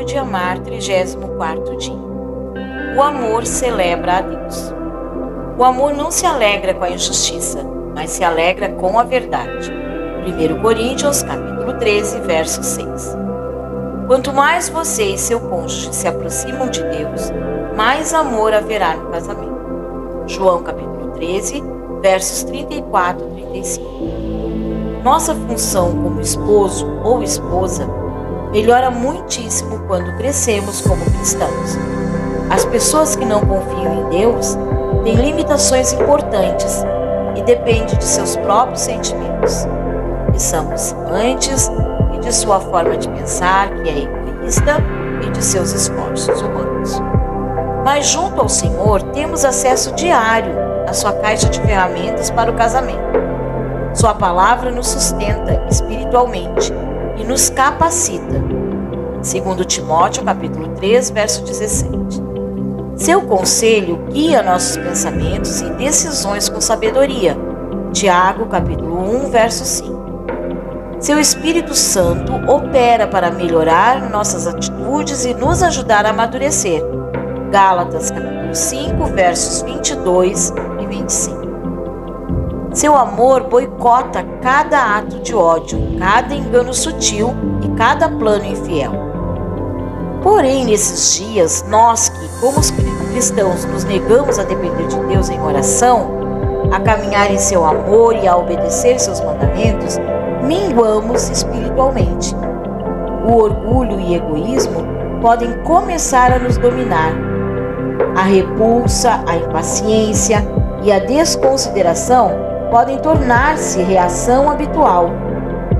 de Amar, 34º dia. O amor celebra a Deus. O amor não se alegra com a injustiça, mas se alegra com a verdade. 1 Coríntios, capítulo 13, verso 6. Quanto mais você e seu cônjuge se aproximam de Deus, mais amor haverá no casamento. João, capítulo 13, versos 34 e 35. Nossa função como esposo ou esposa melhora muitíssimo quando crescemos como cristãos. As pessoas que não confiam em Deus têm limitações importantes e dependem de seus próprios sentimentos, que são antes e de sua forma de pensar, que é egoísta, e de seus esforços humanos. Mas junto ao Senhor temos acesso diário à sua caixa de ferramentas para o casamento. Sua palavra nos sustenta espiritualmente e nos capacita. 2 Timóteo, capítulo 3, verso 17. Seu conselho guia nossos pensamentos e decisões com sabedoria. Tiago, capítulo 1, verso 5. Seu Espírito Santo opera para melhorar nossas atitudes e nos ajudar a amadurecer. Gálatas, capítulo 5, versos 22 e 25. Seu amor boicota cada ato de ódio, cada engano sutil e cada plano infiel. Porém, nesses dias, nós que, como os cristãos, nos negamos a depender de Deus em oração, a caminhar em seu amor e a obedecer seus mandamentos, minguamos espiritualmente. O orgulho e egoísmo podem começar a nos dominar. A repulsa, a impaciência e a desconsideração podem tornar-se reação habitual.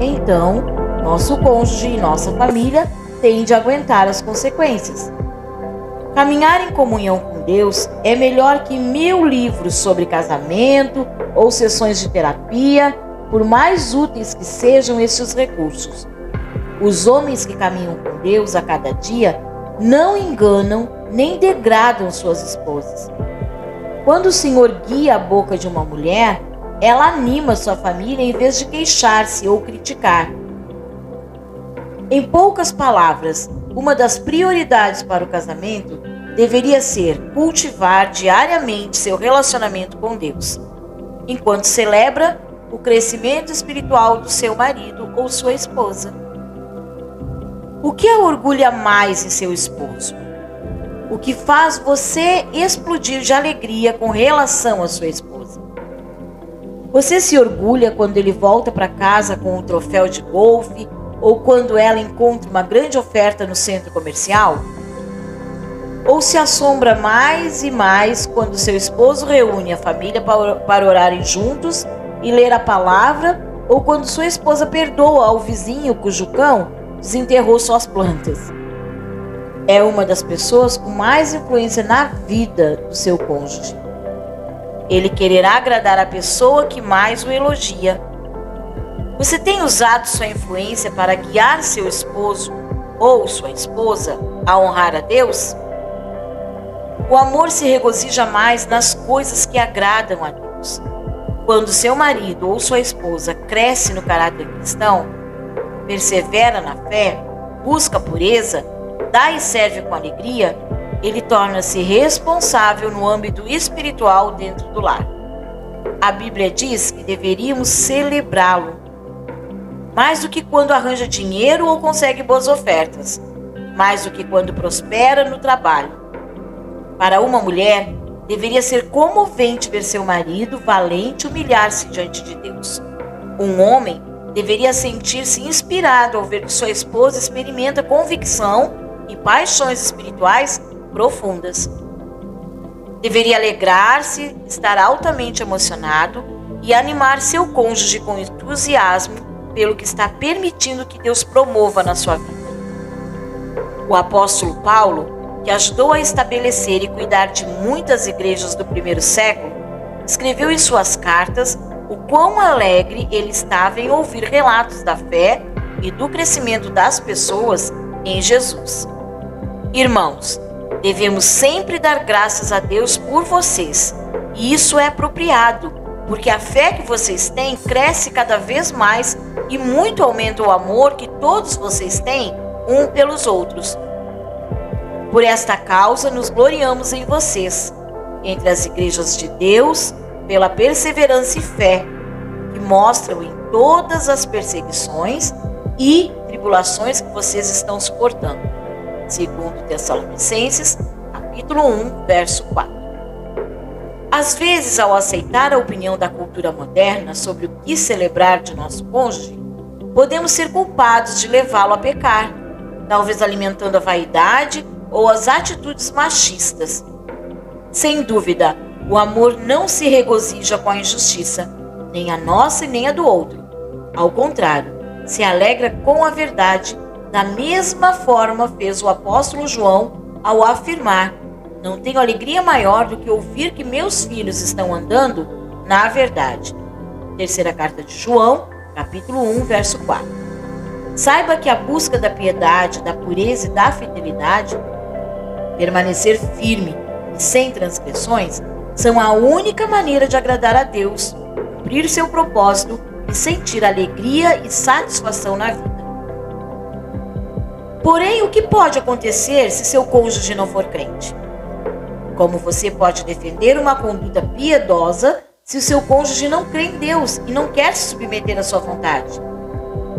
Então, nosso cônjuge e nossa família têm de aguentar as consequências. Caminhar em comunhão com Deus é melhor que 1000 livros sobre casamento ou sessões de terapia, por mais úteis que sejam estes recursos. Os homens que caminham com Deus a cada dia não enganam nem degradam suas esposas. Quando o Senhor guia a boca de uma mulher, ela anima sua família em vez de queixar-se ou criticar. Em poucas palavras, uma das prioridades para o casamento deveria ser cultivar diariamente seu relacionamento com Deus, enquanto celebra o crescimento espiritual do seu marido ou sua esposa. O que a orgulha mais em seu esposo? O que faz você explodir de alegria com relação à sua esposa? Você se orgulha quando ele volta para casa com um troféu de golfe ou quando ela encontra uma grande oferta no centro comercial? Ou se assombra mais e mais quando seu esposo reúne a família para orarem juntos e ler a palavra, ou quando sua esposa perdoa ao vizinho cujo cão desenterrou suas plantas? É uma das pessoas com mais influência na vida do seu cônjuge. Ele quererá agradar a pessoa que mais o elogia. Você tem usado sua influência para guiar seu esposo ou sua esposa a honrar a Deus? O amor se regozija mais nas coisas que agradam a Deus. Quando seu marido ou sua esposa cresce no caráter cristão, persevera na fé, busca a pureza, dá e serve com alegria, ele torna-se responsável no âmbito espiritual dentro do lar. A Bíblia diz que deveríamos celebrá-lo, mais do que quando arranja dinheiro ou consegue boas ofertas, mais do que quando prospera no trabalho. Para uma mulher, deveria ser comovente ver seu marido valente humilhar-se diante de Deus. Um homem deveria sentir-se inspirado ao ver que sua esposa experimenta convicção e paixões espirituais profundas. Deveria alegrar-se, estar altamente emocionado e animar seu cônjuge com entusiasmo pelo que está permitindo que Deus promova na sua vida. O apóstolo Paulo, que ajudou a estabelecer e cuidar de muitas igrejas do primeiro século, escreveu em suas cartas o quão alegre ele estava em ouvir relatos da fé e do crescimento das pessoas em Jesus. Irmãos, devemos sempre dar graças a Deus por vocês, e isso é apropriado, porque a fé que vocês têm cresce cada vez mais e muito aumenta o amor que todos vocês têm um pelos outros. Por esta causa nos gloriamos em vocês, entre as igrejas de Deus, pela perseverança e fé, que mostram em todas as perseguições e tribulações que vocês estão suportando. Segundo Tessalonicenses, capítulo 1, verso 4. Às vezes, ao aceitar a opinião da cultura moderna sobre o que celebrar de nosso cônjuge, podemos ser culpados de levá-lo a pecar, talvez alimentando a vaidade ou as atitudes machistas. Sem dúvida, o amor não se regozija com a injustiça, nem a nossa e nem a do outro. Ao contrário, se alegra com a verdade, da mesma forma fez o apóstolo João ao afirmar: não tenho alegria maior do que ouvir que meus filhos estão andando na verdade. Terceira carta de João, capítulo 1, verso 4. Saiba que a busca da piedade, da pureza e da fidelidade, permanecer firme e sem transgressões, são a única maneira de agradar a Deus, cumprir seu propósito e sentir alegria e satisfação na vida. Porém, o que pode acontecer se seu cônjuge não for crente? Como você pode defender uma conduta piedosa se o seu cônjuge não crê em Deus e não quer se submeter à sua vontade?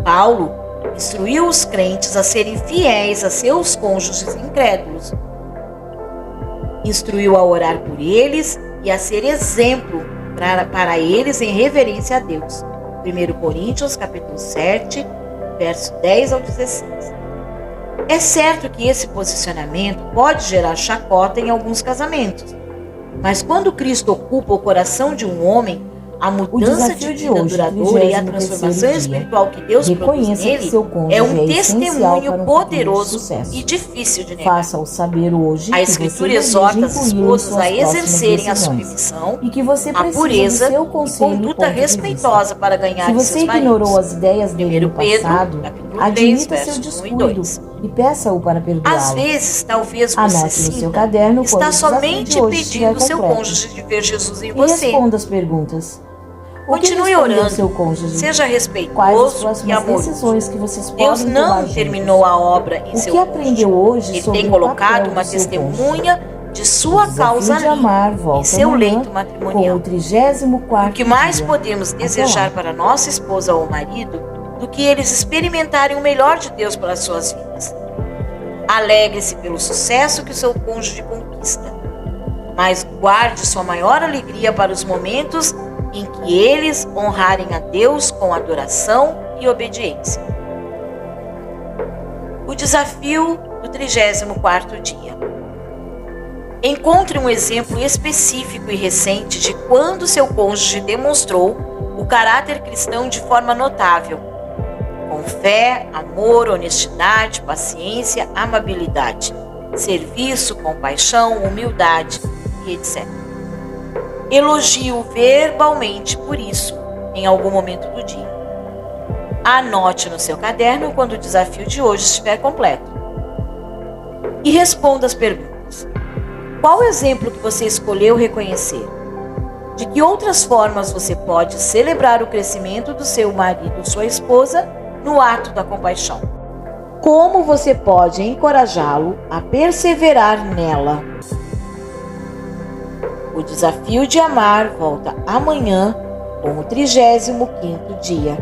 Paulo instruiu os crentes a serem fiéis a seus cônjuges incrédulos. Instruiu a orar por eles e a ser exemplo para eles em reverência a Deus. 1 Coríntios, capítulo 7, verso 10 ao 16. É certo que esse posicionamento pode gerar chacota em alguns casamentos, mas quando Cristo ocupa o coração de um homem, a mudança de vida duradoura e a transformação espiritual que Deus produz nele é um testemunho poderoso e difícil de negar. Faça-o saber hoje. A Escritura exorta as esposas a exercerem a submissão, e que você a pureza e conduta respeitosa para ganhar seus maridos. Se você ignorou as ideias dele no passado, admita seu descuido e peça-o para perdoá-lo. Às vezes, talvez você sinta está somente pedindo seu cônjuge de ver Jesus em você. E responda as perguntas. Continue orando, seja respeitoso e amoroso. Deus não terminou a obra em seu cônjuge. Ele tem colocado uma testemunha de sua causa ali, em seu leito matrimonial. O que mais podemos desejar para nossa esposa ou marido do que eles experimentarem o melhor de Deus para as suas vidas? Alegre-se pelo sucesso que o seu cônjuge conquista, mas guarde sua maior alegria para os momentos em que eles honrarem a Deus com adoração e obediência. O desafio do 34º dia. Encontre um exemplo específico e recente de quando seu cônjuge demonstrou o caráter cristão de forma notável, com fé, amor, honestidade, paciência, amabilidade, serviço, compaixão, humildade e etc. Elogie-o verbalmente por isso, em algum momento do dia. Anote no seu caderno quando o desafio de hoje estiver completo. E responda as perguntas. Qual o exemplo que você escolheu reconhecer? De que outras formas você pode celebrar o crescimento do seu marido ou sua esposa no ato da compaixão? Como você pode encorajá-lo a perseverar nela? O desafio de amar volta amanhã com o 35º dia.